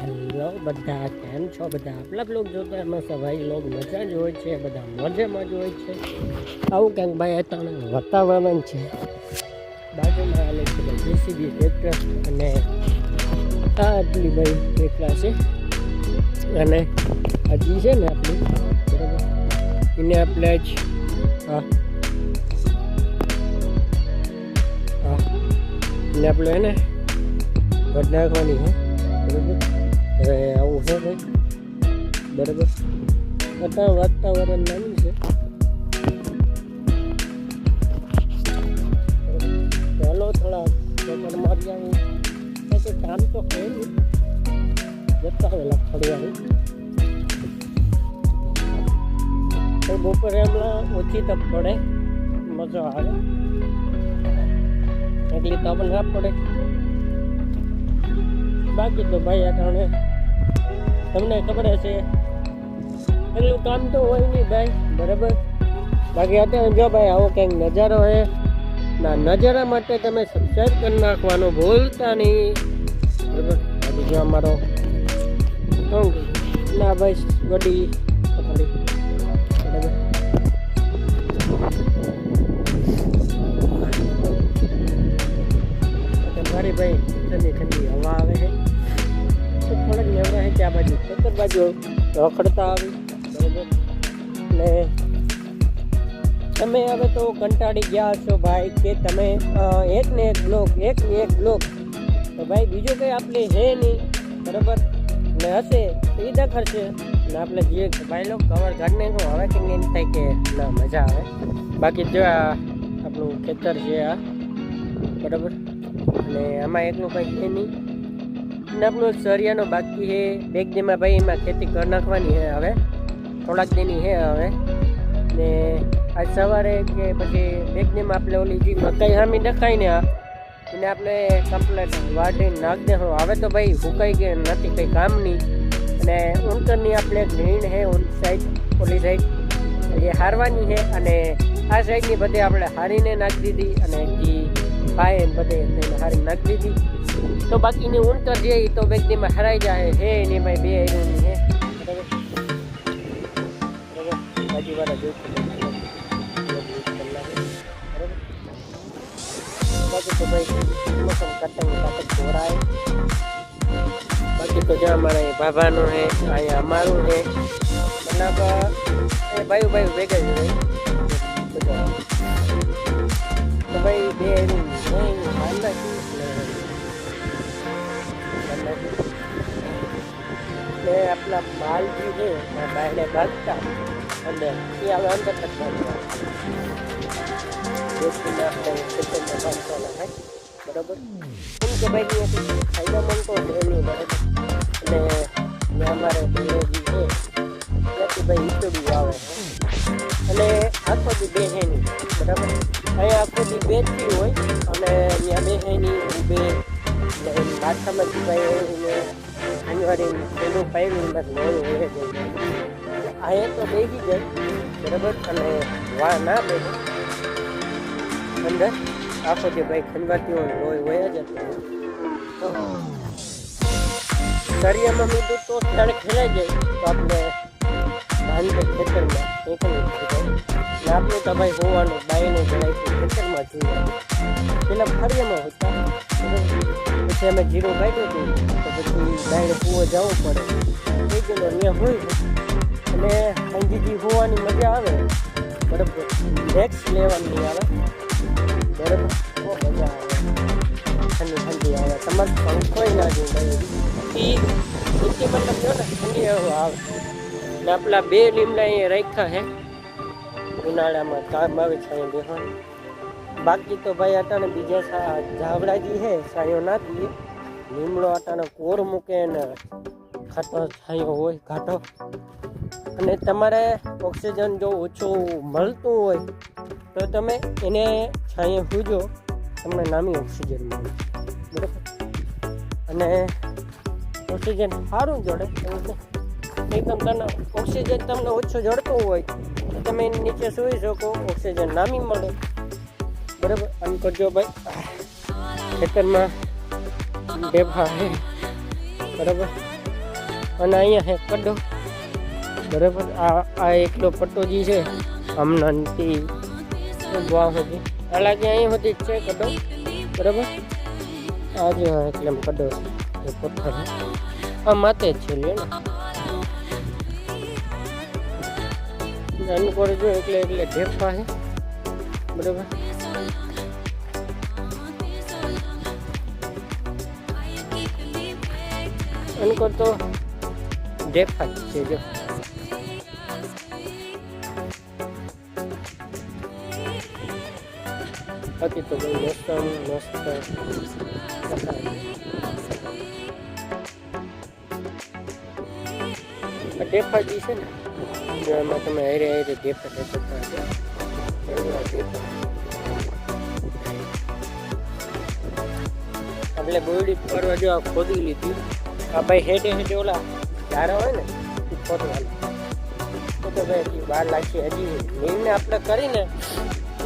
Hello બધા, કેમ છો બધા? આપણા બ્લોગ જોતા એમાં સભાઈ લોગ મજા જ હોય છે, બધા મજામાં જ હોય છે. આવું કંઈક ભાઈ અત્યારે વાતાવરણ છે. બાજુમાં આલે છે જેસીબી ટ્રેક્ટર અને આ આટલી ભાઈ એકલા છે અને હજી છે ને આપણી બરાબર એને આપણે જ હા એને આપણે એને વડ નાખવાની હે બરાબર. હવે આવું છે ભાઈ બરાબર. અત્યારે વાતાવરણ નાનું છે. ચાલો થોડા પેપર મારી આવું પછી કામ તો છે નહીં જતા આવેલા ફળવાનું. બપોરે હમણાં ઓછી તપ પડે, મજા આવે એટલી તપ ના પડે. બાકી તો ભાઈ અટાણે તમને ખબર હશે એટલું કામ તો હોય નહીં ભાઈ બરાબર. બાકી અત્યારે જો ભાઈ આવો કંઈક નજારો હે ના નજારા માટે તમે સબસ્ક્રાઈબ કરી નાખવાનું ભૂલતા નહીં બરાબર. બાકી જો અમારો ના ભાઈ વડી બરાબર. મારી ભાઈ ઠંડી ઠંડી હવા આવે છે તો થોડાક નેવરા છે ત્યાં બાજુ ખેતર બાજુ રખડતા આવી બરાબર. ને તમે હવે તો કંટાળી ગયા છો ભાઈ કે તમે એક ને એક બ્લોક તો ભાઈ બીજું કંઈ આપણે છે નહીં બરાબર. ને હશે તો એ દેખાડશે ને આપણે જે ભાઈ લોકો કવર ઘરને કહું હવે કે એમ થાય કે ના મજા આવે. બાકી જો આ આપણું ખેતર છે આ બરાબર. અને આમાં એકલું કંઈ છે નહીં ને આપણું સરિયાનો બાકી છે બેગ દીમાં ભાઈ એમાં ખેતી કરી નાખવાની છે હવે થોડાક દિનની છે હવે. ને આજ સવારે કે પછી બેગ દીમાં આપણે ઓલી જે મકાઈ સામી દેખાય ને એને આપણે કમ્પ્લેટ વાટીને નાખ દેવું. હવે તો ભાઈ સુકાઈ ગઈ નથી કંઈ કામની. અને ઊંટરની આપણે ગ્રીન છે ઊંટ સાઈડ ઓલી સાઈડ એ હારવાની છે અને આ સાઈડની બધે આપણે હારીને નાખી દીધી અને જે ભાઈ બધે હારી નાખી દીધી. તો બાકીની ઊંટર છે એ તો બેગડીમાં હરાઈ જાય છે એની ભાઈ બે હેરોની છે બરાબર. બાજી વાળા જોઈશું બાકી તો ભાઈ મોસમ કટંગ જોરાય. બાકી તો જ્યાં અમારા એ ભાભાનું છે અહીંયા અમારું છે મતલબ એ ભાઈ ભેગા છે ભાઈ બધા. તો ભાઈ બે આપણા માલ જે છે બાયને ભાગતા અને એ હવે અંદર બરાબર. કેમ કે ભાઈ ફાયદામંદ તો છે નહીં બરાબર. અને અમારે બહેનોજી છે ત્યાંથી ભાઈ ઈચડી આવે છે અને આખો દી બે છે નહીં બરાબર. અહીંયા આખો દી બે જ હોય અને ત્યાં બે છે નહીં બે માથામાં ભાઈ એને ઘણીવારી પેલું પાયલું લોહી હોય જાય અહીંયા તો બેસી જાય બરાબર. અને વા ના બે અંદર આખો જે ભાઈ ખંભાતીઓ લોહી હોય જ દરિયામાં મીઠું તો ત્યારે ખેલાઈ જાય તો આપણે બાંધે ખેતરમાં આપણે તો ભાઈ હોવાનું બાઈને જણાય ખેતરમાં જોઈએ પેલા ફરિયામાં હોતા પછી અમે જીરું કાઢ્યું હતું તો પછી બાઈને કૂવો જવું પડે એ ગયેલો અહીંયા હોય અને અંજીજી હોવાની મજા આવે બરાબર. નેક્સ્ટ લેવલની આવે બરાબર. બહુ મજા આવે ઠંડી ઠંડી આવે તમારે પંખોય ના જોવું એ નીચે મતલબ જો ને ઠંડી આવે ને આપણા બે લીમડા અહીંયા રાખ્યા છે ઉનાળામાં કામ આવે છે અહીંયા બેસવાનું. બાકી તો ભાઈ અટાણે બીજા ઝાવડાજી છે સાયો ના દઈએ લીમડો અટાણે કોર મૂકે ને ખાટો છાંયો હોય ઘાટો. અને તમારે ઓક્સિજન જો ઓછું મળતું હોય તો તમે એને છાંયે સૂજો તમને નામી ઓક્સિજન મળે બરાબર. અને ઓક્સિજન સારું જોડે એકદમ તમને ઓક્સિજન તમને ઓછું જડતું હોય તો તમે એની નીચે સૂઈ શકો ઓક્સિજન નામી મળે બરાબર. આમ કરજો ભાઈ ખેતરમાં ઢેફા છે બરાબર. અને અહીંયા છે કડો, બરાબર. આ એકલો પટ્ટો જે છે હમણાંથી વાહ સુધી આ લાગે અહીંયા સુધી જ છે કડો, બરાબર. આ જે એટલે કડો છે પથ્થર આ માતે જ છે લે ને અનુકૂળ જો એટલે ઢેફા છે, બરાબર. અનુકૂળ તો ઢેફા જ છે જો. બાકી તો બહુ મસ્ત ઢેફાજી છે ને એમાં તમે હારે ઢેફા આપણે બોરડી કરવા જો આ ખોદી લીધી. આ ભાઈ હેઠે ઓલા ઝાડા હોય ને એ ખોદવાનું તો ભાઈ વાર લાગશે. હજી નીમને આપણે કરીને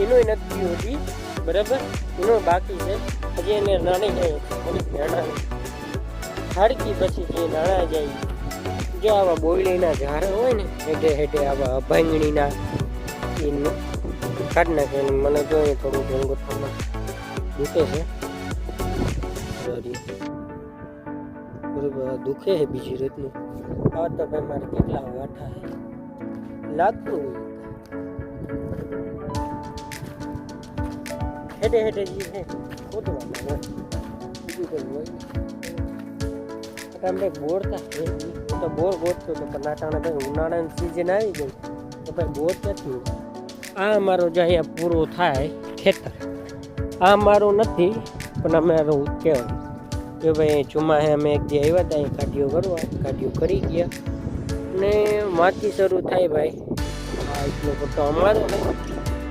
એનું નથી હોતી, બરાબર. એનું બાકી છે હજી એને નાની જાય થોડીક નાના હાડકી પછી જે નાણા જાય. જો આવા બોયડીના ઝાડા હોય ને હેઠે આવા અભાંગણીના એ કાઢી નાખે. મને જો એ થોડું જંગોઠામાં દુખે છે, બરોબર. દુખે છે બીજી રીતનું. આ તો ભાઈ મારે કેટલા વાઠા છે લાગતું હેઠે જે છે ખોદવાનું હોય, બીજું કોઈ હોય આપણે બોરતા તો બોર ગોતતો હતો પણ નાટાણા ભાઈ ઉનાળાની સિઝન આવી ગઈ તો ભાઈ બોર નથી. આ અમારો જે અહીંયા પૂરું થાય ખેતર આ મારું નથી પણ અમારું કહેવાય કે ભાઈ ચોમાસે અમે એક દી આવ્યા હતા અહીં કાઢીઓ કરી ગયા ને વાંચી શરૂ થાય ભાઈ. આ એટલો પટ્ટો અમારો ને,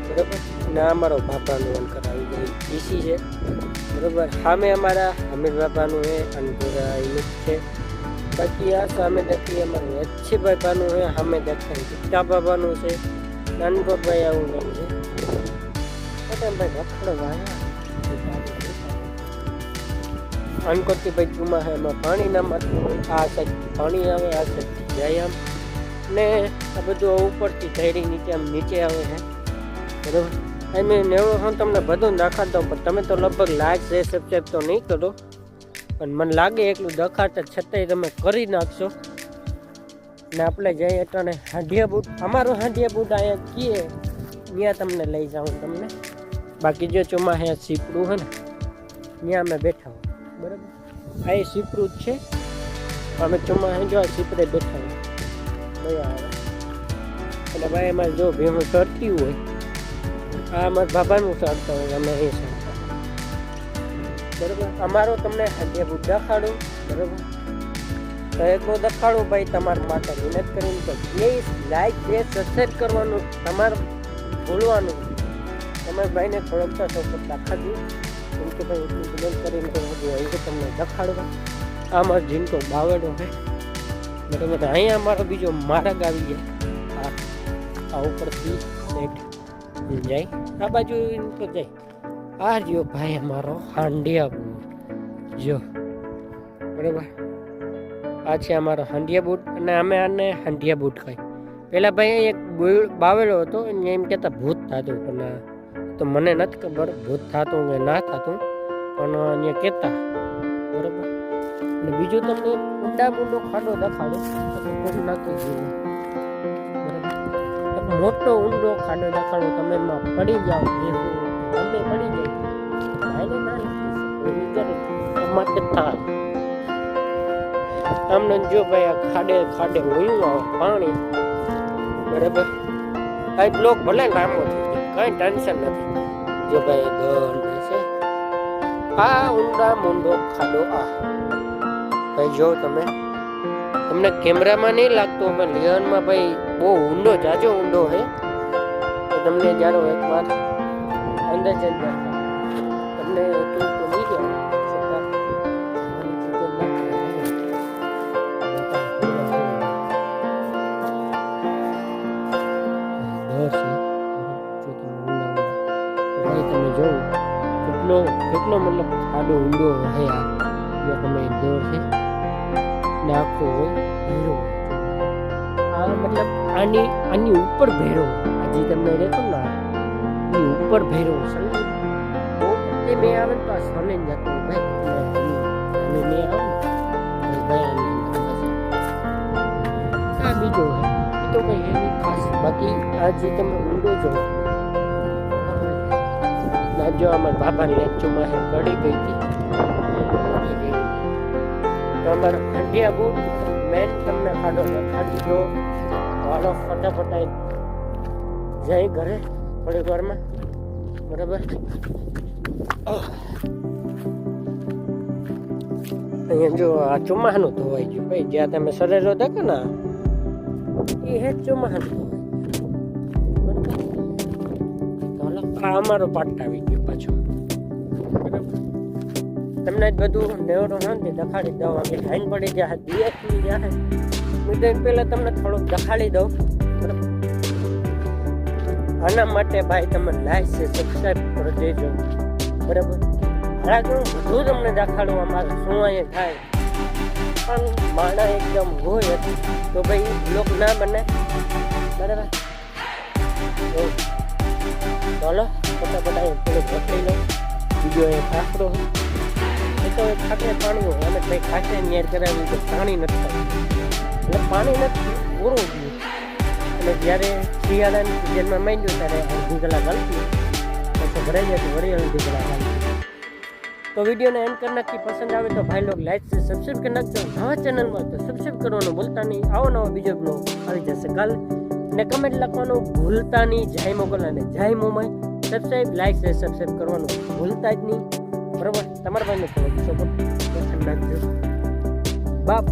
બરાબર. ને અમારો બાપાનું અંકર આવી ગયું પીસી છે, બરાબર. સામે અમારા અમીર બાપાનું છે અનપુરા એનું છે. બાકી આ સામે દેખીએ અમારું અચ્છીભાઈ બાનું છે, સામે દેખાય પિતા બાબાનું છે, નાનભાઈ આવું નામ છે. ભાઈ રખડવા અનકોતી ભાઈ ચુમા છે એમાં પાણી ના મારતું આ સાઈડ પાણી આવે, આ સાઈડ જાય આમ ને આ બધું ઉપરથી ધૈરી નીચે આવે છે, બરાબર. મેં હું તમને બધું દેખાડતો પણ તમે તો લગભગ લાઈક શેર સબસ્ક્રાઈબ તો નહીં કરો, પણ મને લાગે એટલું દેખાડતા છતાંય તમે કરી નાખશો. ને આપણે જઈએ એટલે હાંડિયા બૂટ અમારું હાંડિયા બૂટ અહીંયા કીએ ત્યાં તમને લઈ જાઉં તમને. બાકી જો ચોમાસે સીપડું છે ને ત્યાં અમે બેઠા હોય, બરાબર. આ એ સીપડું જ છે અમે ચોમાસે જો આ સીપડે બેઠા હોય મજા આવે. એટલે ભાઈ એમાં જો ભેહું ચડતી હોય આ અમારા બાબાનું ચડતા હોય અમે એ ચડતા, બરાબર. અમારો તમને હાંડિયા બૂટ દેખાડું, બરાબર. તો એટલું દેખાડું ભાઈ તમારા માટે મહેનત કરીને. તો પ્લીઝ લાઈક શેર સબસ્ક્રાઈબ કરવાનું તમારે ભૂલવાનું. તમારા ભાઈને થોડોક તો સપોર્ટ દેખાડ્યું કેમ કે ભાઈ એટલું મહેનત કરીને હજુ તમને દેખાડવા. આ મારો જીનકો બાવડો છે, બરાબર. અહીંયા અમારો બીજો માર્ગ આવી જાય આ ઉપરથી સેટ જાય આ બાજુ તો જાય. આ જો ભાઈ અમારો હાંડિયા બૂટ જો, બરાબર. આ છે અમારો હાંડિયા બૂટ અને અમે આને હાંડિયા બૂટ ખાઈ. પહેલાં ભાઈ એક બાવેલો હતો એને એમ કહેતા ભૂત થતું, પણ તો મને નથી ખબર ભૂત થતું કે ના થતું, પણ અહીંયા કહેતા, બરાબર. અને બીજું તમને ઊંડો ખાડો દેખાડો નાખી દીધો, બરાબર. મોટો ઊંડો ખાડો દેખાડો તમે એમાં પડી જાઓ, તમે પડી જાય માટે થાય. આમને જો ભાઈ આ ખાડે હોયું આવે પાણી, બરાબર. આ બ્લોક ભલે લાંબો કઈ ટેન્શન નથી. જો ભાઈ દોડ છે આ ઊંડો ખાડો. આ ભાઈ જો તમને કેમેરામાં નહીં લાગતું અમે લિયનમાં ભાઈ બહુ ઊંડો જાજો ઊંડો છે. તો તમને જાણો એકવાર અંદર જ તમને એટલું તો નહીં જવાનું. તમે જોવો કેટલો મતલબ ખાડો ઊંડો હે આ જો તમે દોર છે ને આખું હોય ભેરો હોય. આ મતલબ આની ઉપર ભેરો હોય. આ જે તમને દેખો ને એની ઉપર ભેરો હોય. તો તે મેં આવે ને તો આ સામે જ જતું ભાઈ અને મેં આવે ને ભાઈ આ બીજો હે એ તો કઈ એની ખાસ. બાકી આ જે તમે ઊંડો જો જો અમારા બાબાની લેચુમાં હે ગળી ગઈ હતી. તો અમારા ખંડિયા બૂટ મેન તમને ખાડો ખાડી દો વાળો ફટાફટ જઈ ઘરે થોડીક વારમાં બરાબર. અહીંયા જો આ ચોમાહાનું ધોવાઈ ગયું ભાઈ. જ્યાં તમે સરેલો દેખો ને એ હે ચોમાહાનું ધોવાઈ. આ અમારો પાટ આવી ગયો પાછો બરાબર. તમને જ બધું નેવડો નથી દખાડી દઉં. અમે લાઈન પડી જાય દિવસની જાય મુદ્દે પહેલાં તમને થોડુંક દખાડી દઉં બરાબર. આના માટે ભાઈ તમે લાઈક છે સબસ્ક્રાઈબ કરી દેજો બરાબર. હાલા ઘણું બધું તમને દેખાડું અમારે શું અહીંયા થાય પણ માણા એકદમ હોય તો ભાઈ બ્લોક ના બને બરાબર. ચાલો ફટાફટ અહીંયા થોડુંક પકડી લો. બીજો એ ખાખરો એ તો ખાખરે પાણી હોય અમે ભાઈ ખાખરે નિયર કરાવી તો પાણી નથી થતું એટલે પાણી નથી પૂરું ગયું. અને જ્યારે શિયાળાની સિઝનમાં માંડ્યું ત્યારે અડધી કલાક હલતી પછી ભરાઈ જાય તો વળી અડધી કલાક હાલતી. તો વિડીયોને એન્ડ કરી નાખી. પસંદ આવે તો ભાઈ લોકો લાઈક છે સબસ્ક્રાઈબ કરી નાખજો. નવા ચેનલમાં તો સબસ્ક્રાઈબ કરવાનું ભૂલતા નહીં. આવો નવો બીજો બ્લોગ આવી જશે કાલ. ને કમેન્ટ લખવાનું ભૂલતા નહીં. જય મોગલ અને જય મોમાઈ. સબસ્ક્રાઈબ લાઈક છે સબસ્ક્રાઈબ કરવાનું ભૂલતા જ નહીં બરાબર. તમારા ભાઈને થોડોક સપોર્ટ નાખજો બાપ.